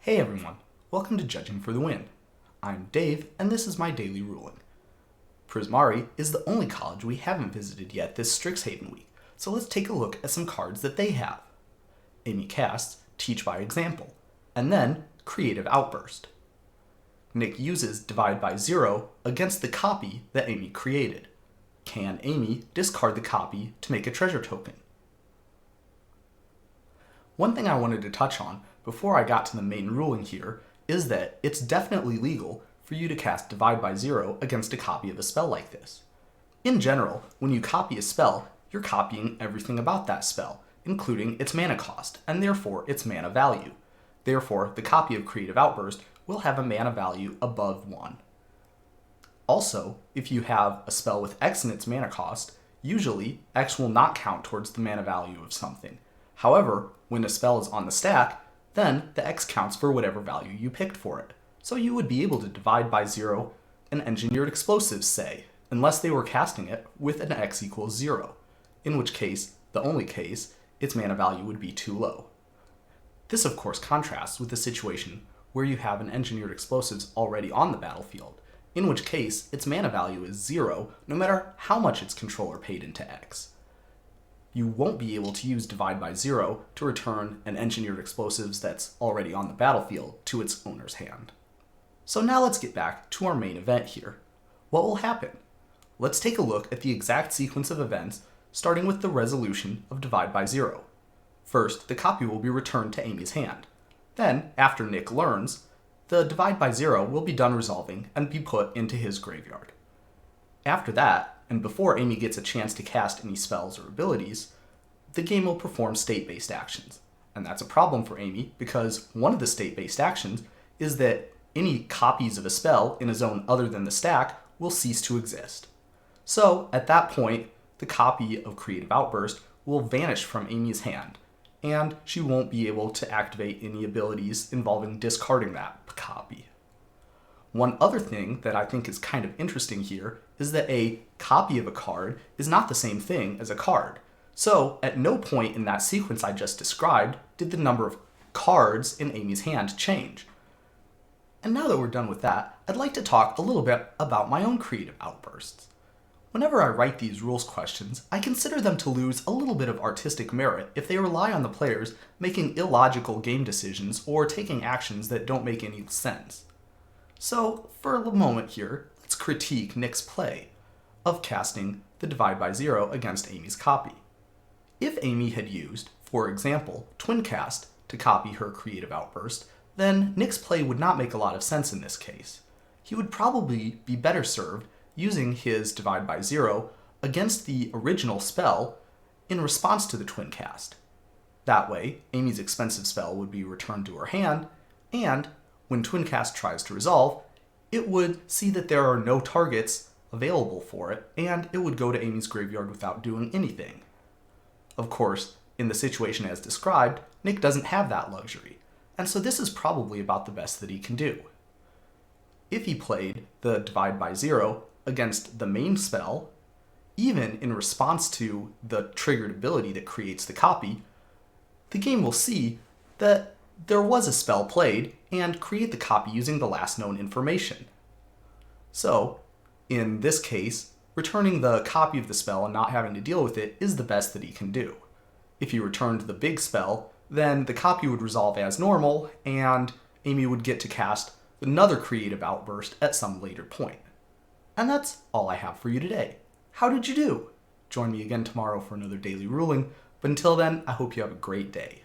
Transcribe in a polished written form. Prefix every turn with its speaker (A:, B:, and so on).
A: Hey everyone, welcome to Judging for the Win. I'm Dave, and this is my daily ruling. Prismari is the only college we haven't visited yet this Strixhaven week, so let's take a look at some cards that they have. Amy casts Teach by Example, and then Creative Outburst. Nick uses Divide by Zero against the copy that Amy created. Can Amy discard the copy to make a treasure token? One thing I wanted to touch on before I got to the main ruling here is that it's definitely legal for you to cast Divide by Zero against a copy of a spell like this. In general, when you copy a spell, you're copying everything about that spell, including its mana cost, and therefore its mana value. Therefore, the copy of Creative Outburst will have a mana value above 1. Also, if you have a spell with X in its mana cost, usually X will not count towards the mana value of something. However, when a spell is on the stack, then the X counts for whatever value you picked for it. So you would be able to divide by 0 an engineered explosives, say, unless they were casting it with an X equals 0, in which case, the only case, its mana value would be too low. This of course contrasts with the situation where you have an engineered explosives already on the battlefield, in which case its mana value is 0 no matter how much its controller paid into X. You won't be able to use Divide by Zero to return an engineered explosives that's already on the battlefield to its owner's hand. So now let's get back to our main event here. What will happen? Let's take a look at the exact sequence of events, starting with the resolution of Divide by Zero. First, the copy will be returned to Amy's hand. Then, after Nick learns, the Divide by Zero will be done resolving and be put into his graveyard. After that, and before Amy gets a chance to cast any spells or abilities, the game will perform state-based actions. And that's a problem for Amy because one of the state-based actions is that any copies of a spell in a zone other than the stack will cease to exist. So, at that point, the copy of Creative Outburst will vanish from Amy's hand, and she won't be able to activate any abilities involving discarding that copy. One other thing that I think is kind of interesting here is that a copy of a card is not the same thing as a card. So, at no point in that sequence I just described did the number of cards in Amy's hand change. And now that we're done with that, I'd like to talk a little bit about my own creative outbursts. Whenever I write these rules questions, I consider them to lose a little bit of artistic merit if they rely on the players making illogical game decisions or taking actions that don't make any sense. So, for a moment here, let's critique Nick's play of casting the Divide by Zero against Amy's copy. If Amy had used, for example, Twincast to copy her Creative Outburst, then Nick's play would not make a lot of sense in this case. He would probably be better served using his Divide by Zero against the original spell in response to the Twincast. That way, Amy's expensive spell would be returned to her hand, and when Twincast tries to resolve, it would see that there are no targets available for it, and it would go to Amy's graveyard without doing anything. Of course, in the situation as described, Nick doesn't have that luxury, and so this is probably about the best that he can do. If he played the Divide by Zero against the main spell, even in response to the triggered ability that creates the copy, the game will see that there was a spell played and create the copy using the last known information. So, in this case, returning the copy of the spell and not having to deal with it is the best that he can do. If he returned the big spell, then the copy would resolve as normal, and Amy would get to cast another Creative Outburst at some later point. And that's all I have for you today. How did you do? Join me again tomorrow for another daily ruling, but until then, I hope you have a great day.